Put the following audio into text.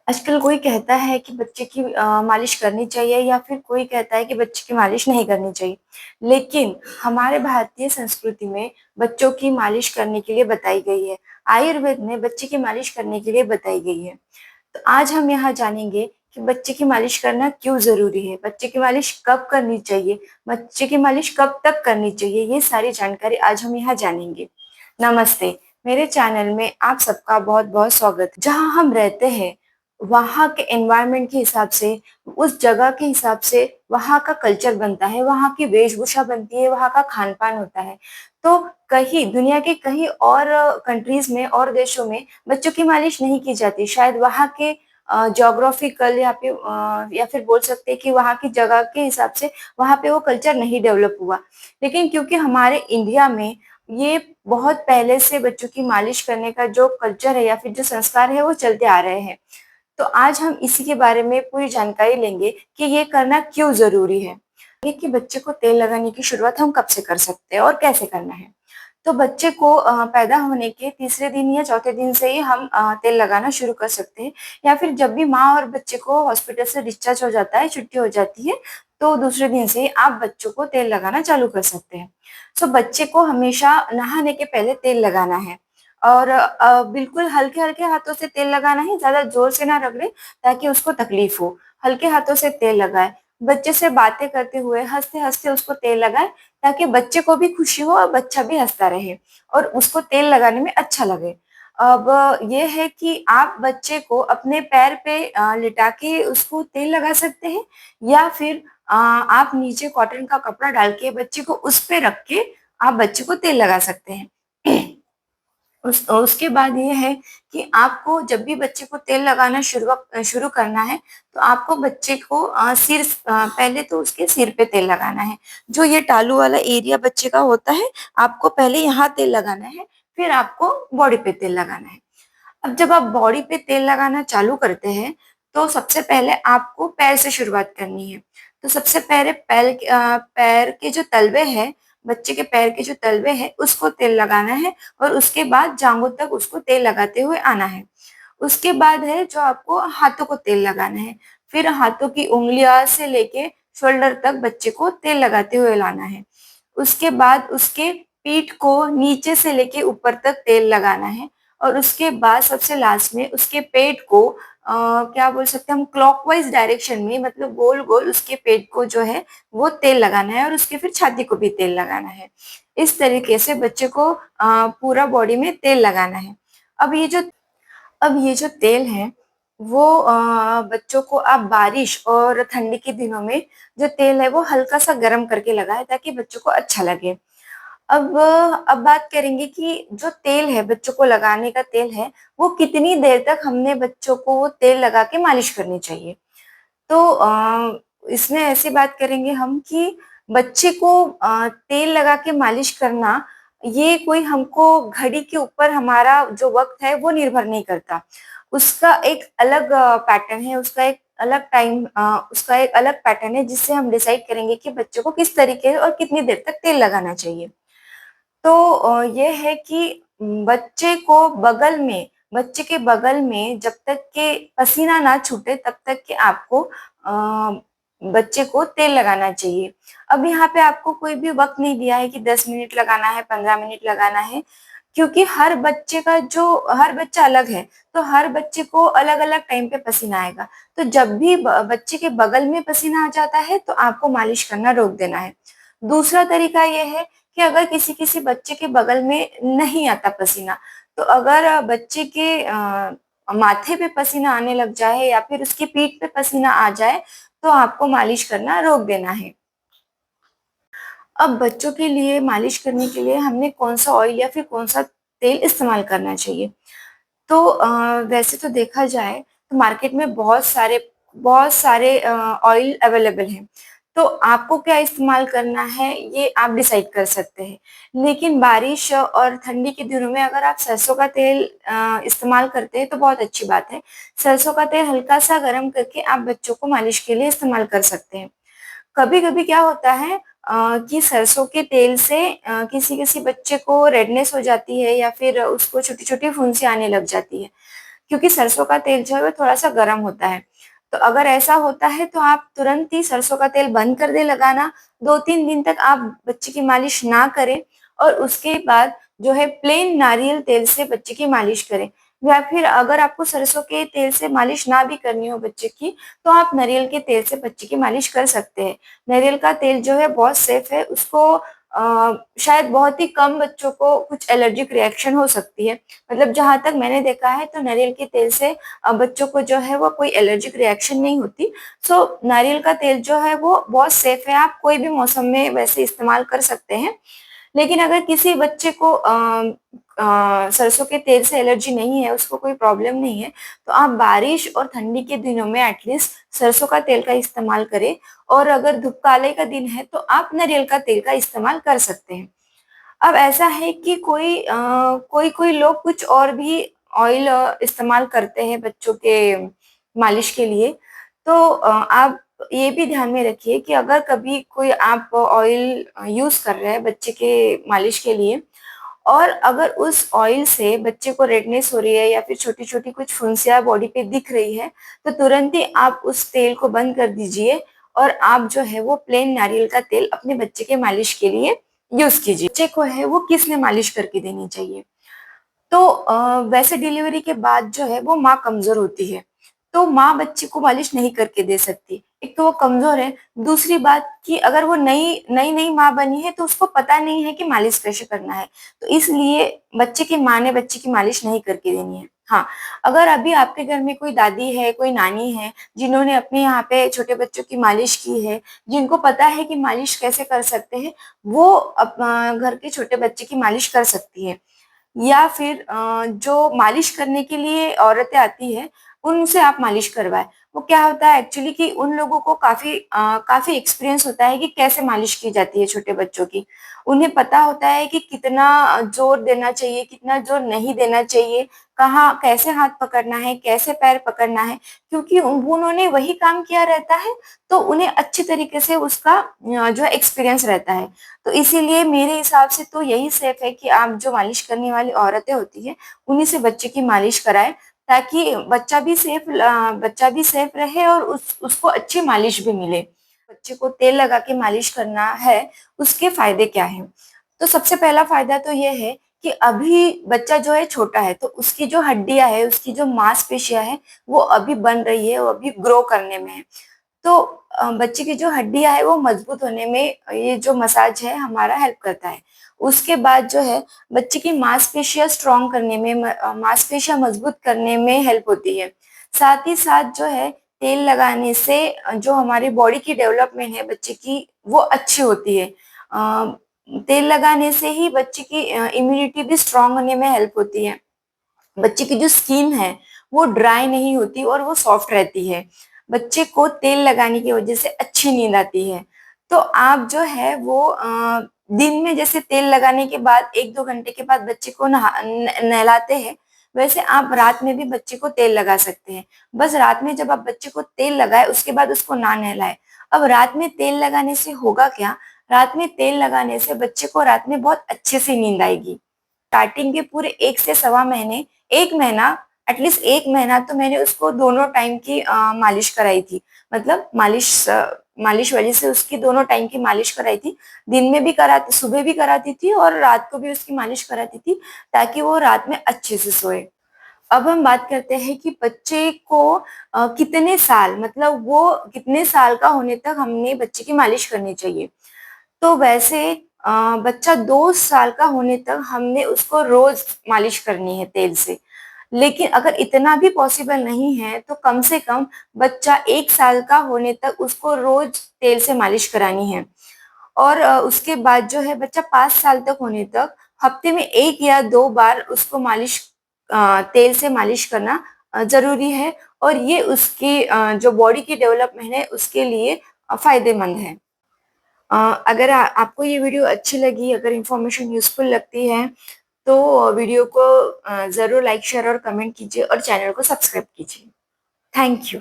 आजकल कोई कहता है कि बच्चे की मालिश करनी चाहिए या फिर कोई कहता है कि बच्चे की मालिश नहीं करनी चाहिए। लेकिन हमारे भारतीय संस्कृति में बच्चों की मालिश करने के लिए बताई गई है। आयुर्वेद में बच्चे की मालिश करने के लिए बताई गई है। तो आज हम यहाँ जानेंगे कि बच्चे की मालिश करना क्यों ज़रूरी है, बच्चे की मालिश कब करनी चाहिए, बच्चे की मालिश कब तक करनी चाहिए, ये सारी जानकारी आज हम यहाँ जानेंगे। नमस्ते, मेरे चैनल में आप सबका बहुत-बहुत स्वागत है। जहाँ हम रहते हैं, वहाँ के एनवायरनमेंट के हिसाब से, उस जगह के हिसाब से वहाँ का कल्चर बनता है, वहाँ की वेशभूषा बनती है, वहाँ का खान-पान होता है। तो कहीं दुनिया के कहीं और कंट्रीज़ में और देशों में बच्चों की मालिश नहीं की जाती। शायद वहाँ के ज्योग्राफिकल या फिर बोल सकते हैं कि वहाँ की जगह के हिसाब से वहाँ पे वो कल्चर नहीं डेवलप हुआ। लेकिन क्योंकि हमारे इंडिया में ये बहुत पहले से बच्चों की मालिश करने का जो कल्चर है या फिर जो संस्कार है वो चलते आ रहे हैं। तो आज हम इसी के बारे में पूरी जानकारी लेंगे कि ये करना क्यों ज़रूरी है। ये कि बच्चे को तेल लगाने की शुरुआत हम कब से कर सकते हैं और कैसे करना है। तो बच्चे को पैदा होने के तीसरे दिन या चौथे दिन से ही हम तेल लगाना शुरू कर सकते हैं या फिर जब भी माँ और बच्चे को हॉस्पिटल से डिस्चार्ज हो जाता है, छुट्टी हो जाती है, तो दूसरे दिन से ही आप बच्चों को तेल लगाना चालू कर सकते हैं। सो बच्चे को हमेशा नहाने के पहले तेल लगाना है और बिल्कुल हल्के-हल्के हाथों से तेल लगाना है, ज़्यादा ज़ोर से ना रगड़ें ताकि उसको तकलीफ हो। हल्के हाथों से तेल लगाएँ। बच्चे से बातें करते हुए, हँसते-हँसते उसको तेल लगाएँ ताकि बच्चे को भी खुशी हो और बच्चा भी हँसता रहे और उसको तेल लगाने में अच्छा लगे। अब ये है कि आप बच्चे को अपने पैर पे लिटा के उसको तेल लगा सकते हैं या फिर आप नीचे कॉटन का कपड़ा डाल के बच्चे को उस पे रख के आप बच्चे को तेल लगा सकते हैं। उसके बाद ये है कि आपको जब भी बच्चे को तेल लगाना शुरू करना है, तो आपको बच्चे को पहले तो उसके सिर पे तेल लगाना है। जो ये तालू वाला एरिया बच्चे का होता है, आपको पहले यहाँ तेल लगाना है, फिर आपको बॉडी पे तेल लगाना है। अब जब आप बॉडी पे तेल लगाना चालू करते हैं, तो सबसे पहले आपको पैर से शुरुआत करनी है। तो सबसे पहले पैर के जो तलवे हैं, बच्चे के पैर के जो तलवे हैं, उसको तेल लगाना है और उसके बाद जांघों तक उसको तेल लगाते हुए आना है। उसके बाद है जो आपको हाथों को तेल लगाना है। फिर हाथों की उँगलियाँ से लेके शोल्डर तक बच्चे को तेल लगाते हुए लाना है। उसके बाद उसके पीठ को नीचे से लेके ऊपर तक तेल लगाना है और उसके बाद सबसे लास्ट में उसके पेट को क्या बोल सकते हैं हम क्लॉकवाइज़ डायरेक्शन में मतलब गोल-गोल उसके पेट को जो है वो तेल लगाना है और उसके फिर छाती को भी तेल लगाना है। इस तरीके से बच्चे को पूरा बॉडी में तेल लगाना है। अब ये जो अब ये जो तेल है वो बच्चों को आप बारिश और ठंडी के दिनों में जो तेल है वो हल्का-सा गरम करके लगाएँ ताकि बच्चों को अच्छा लगे। अब बात करेंगे कि जो तेल है बच्चों को लगाने का तेल है, वो कितनी देर तक हमने बच्चों को वो तेल लगा के मालिश करनी चाहिए। तो इसमें ऐसी बात करेंगे हम कि बच्चे को तेल लगा के मालिश करना, ये कोई हमको घड़ी के ऊपर हमारा जो वक़्त है वो निर्भर नहीं करता। उसका एक अलग पैटर्न है, उसका एक अलग पैटर्न है जिससे हम डिसाइड करेंगे कि बच्चों को किस तरीके और कितनी देर तक तेल लगाना चाहिए। तो ये है कि बच्चे के बगल में जब तक के पसीना ना छूटे तब तक के आपको बच्चे को तेल लगाना चाहिए। अब यहाँ पे आपको कोई भी वक़्त नहीं दिया है कि 10 मिनट लगाना है, 15 मिनट लगाना है, क्योंकि हर बच्चा अलग है, तो हर बच्चे को अलग-अलग टाइम पे पसीना आएगा। तो जब भी ब बच्चे के बगल में पसीना आ जाता है, तो आपको मालिश करना रोक देना है। दूसरा तरीका ये है कि अगर किसी-किसी बच्चे के बगल में नहीं आता पसीना, तो अगर बच्चे के माथे पे पसीना आने लग जाए या फिर उसकी पीठ पे पसीना आ जाए, तो आपको मालिश करना रोक देना है। अब बच्चों के लिए मालिश करने के लिए हमने कौन-सा ऑयल या फिर कौन-सा तेल इस्तेमाल करना चाहिए? तो वैसे तो देखा जाए तो मार्केट में बहुत सारे ऑयल अवेलेबल हैं। तो आपको क्या इस्तेमाल करना है ये आप डिसाइड कर सकते हैं। लेकिन बारिश और ठंडी के दिनों में अगर आप सरसों का तेल इस्तेमाल करते हैं तो बहुत अच्छी बात है। सरसों का तेल हल्का-सा गरम करके आप बच्चों को मालिश के लिए इस्तेमाल कर सकते हैं। कभी-कभी क्या होता है कि सरसों के तेल से किसी-किसी बच्चे को रेडनेस हो जाती है या फिर उसको छोटी-छोटी फुंसी आने लग जाती है। क्योंकि सरसों का तेल जो है वो थोड़ा-सा गर्म होता है। तो अगर ऐसा होता है तो आप तुरंत ही सरसों का तेल बंद कर दें लगाना, 2-3 दिन तक आप बच्चे की मालिश ना करें और उसके बाद जो है प्लेन नारियल तेल से बच्चे की मालिश करें। या फिर अगर आपको सरसों के तेल से मालिश ना भी करनी हो बच्चे की, तो आप नारियल के तेल से बच्चे की मालिश कर सकते हैं। नारियल का तेल जो है बहुत सेफ है, उसको शायद बहुत ही कम बच्चों को कुछ एलर्जिक रिएक्शन हो सकती है। मतलब जहाँ तक मैंने देखा है तो नारियल के तेल से बच्चों को जो है वो कोई एलर्जिक रिएक्शन नहीं होती। सो नारियल का तेल जो है वो बहुत सेफ है, आप कोई भी मौसम में वैसे इस्तेमाल कर सकते हैं। लेकिन अगर किसी बच्चे को सरसों के तेल से एलर्जी नहीं है, उसको कोई प्रॉब्लम नहीं है, तो आप बारिश और ठंडी के दिनों में एटलीस्ट सरसों का तेल का इस्तेमाल करें और अगर धूप काले का दिन है तो आप नारियल का तेल का इस्तेमाल कर सकते हैं। अब ऐसा है कि कोई लोग कुछ और भी ऑयल इस्तेमाल करते हैं बच्चों के मालिश के लिए। तो आप ये भी ध्यान में रखिए कि अगर कभी कोई आप ऑयल यूज़ कर रहे हैं बच्चे के मालिश के लिए और अगर उस ऑयल से बच्चे को रेडनेस हो रही है या फिर छोटी-छोटी कुछ फुंसियाँ बॉडी पे दिख रही है, तो तुरंत ही आप उस तेल को बंद कर दीजिए और आप जो है वो प्लेन नारियल का तेल अपने बच्चे के मालिश के लिए यूज़ कीजिए। बच्चे को है वो किसने मालिश करके देनी चाहिए? तो वैसे डिलीवरी के बाद जो है वो माँ कमज़ोर होती है, तो माँ बच्चे को मालिश नहीं करके दे सकती। एक तो वो कमज़ोर है, दूसरी बात कि अगर वो नई-नई माँ बनी है तो उसको पता नहीं है कि मालिश कैसे करना है, तो इसलिए बच्चे की माँ ने बच्चे की मालिश नहीं करके देनी है। हाँ, अगर अभी आपके घर में कोई दादी है, कोई नानी है, जिन्होंने अपने यहाँ पे छोटे बच्चों की मालिश की है, जिनको पता है कि मालिश कैसे कर सकते हैं, वो घर के छोटे बच्चे की मालिश कर सकती है। या फिर जो मालिश करने के लिए औरतें आती हैं, उनसे आप मालिश करवाएँ। वो क्या होता है एक्चुअली कि उन लोगों को काफ़ी एक्सपीरियंस होता है कि कैसे मालिश की जाती है छोटे बच्चों की। उन्हें पता होता है कि कितना ज़ोर देना चाहिए, कितना ज़ोर नहीं देना चाहिए, कहाँ कैसे हाथ पकड़ना है, कैसे पैर पकड़ना है, क्योंकि उन्होंने वही काम किया रहता है, तो उन्हें अच्छी तरीके से उसका जो है एक्सपीरियंस रहता है। तो इसीलिए मेरे हिसाब से तो यही सेफ है कि आप जो मालिश करने वाली औरतें होती हैं, उन्हीं से बच्चे की मालिश कराएँ, ताकि बच्चा भी सेफ रहे और उसको अच्छी मालिश भी मिले। बच्चे को तेल लगा के मालिश करना है, उसके फ़ायदे क्या हैं? तो सबसे पहला फ़ायदा तो ये है कि अभी बच्चा जो है छोटा है, तो उसकी जो हड्डियाँ हैं, उसकी जो मांसपेशियाँ हैं, वो अभी बन रही है, वो अभी ग्रो करने में है। तो बच्चे की जो हड्डियाँ हैं वो मजबूत होने में ये जो मसाज है हमारा हेल्प करता है। उसके बाद जो है बच्चे की मांसपेशियाँ स्ट्रॉन्ग करने में मांसपेशियाँ मजबूत करने में हेल्प होती है। साथ ही साथ जो है तेल लगाने से जो हमारी बॉडी की डेवलपमेंट है बच्चे की वो अच्छी होती है। तेल लगाने से ही बच्चे की इम्यूनिटी भी स्ट्रॉन्ग होने में हेल्प होती है। बच्चे की जो स्किन है वो ड्राई नहीं होती और वो सॉफ्ट रहती है। बच्चे को तेल लगाने की वजह से अच्छी नींद आती है। तो आप जो है वो दिन में जैसे तेल लगाने के बाद 1-2 घंटे के बाद बच्चे को नहलाते हैं, वैसे आप रात में भी बच्चे को तेल लगा सकते हैं। बस रात में जब आप बच्चे को तेल लगाएँ उसके बाद उसको ना नहलाएँ। अब रात में तेल लगाने से होगा क्या? रात में तेल लगाने से बच्चे को रात में बहुत अच्छे से नींद आएगी। स्टार्टिंग के पूरे 1 से सवा महीने 1 महीना एटलीस्ट 1 महीना तो मैंने उसको दोनों टाइम की मालिश कराई थी। मतलब मालिश वजह से उसकी दोनों टाइम की मालिश कराई थी। दिन में भी सुबह भी कराती थी और रात को भी उसकी मालिश कराती थी, ताकि वो रात में अच्छे से सोए। अब हम बात करते हैं कि बच्चे को कितने साल मतलब वो कितने साल का होने तक हमने बच्चे की मालिश करनी चाहिए। तो वैसे बच्चा 2 साल का होने तक हमने उसको रोज़ मालिश करनी है तेल से। लेकिन अगर इतना भी पॉसिबल नहीं है, तो कम से कम बच्चा 1 साल का होने तक उसको रोज़ तेल से मालिश करानी है। और उसके बाद जो है बच्चा 5 साल तक होने तक हफ्ते में 1 या 2 बार उसको तेल से मालिश करना ज़रूरी है और ये उसकी जो बॉडी की डेवलपमेंट है उसके लिए फ़ायदेमंद है। अगर आपको ये वीडियो अच्छी लगी, अगर इन्फॉर्मेशन यूज़फुल लगती है, तो वीडियो को ज़रूर लाइक, शेयर और कमेंट कीजिए और चैनल को सब्सक्राइब कीजिए। Thank you.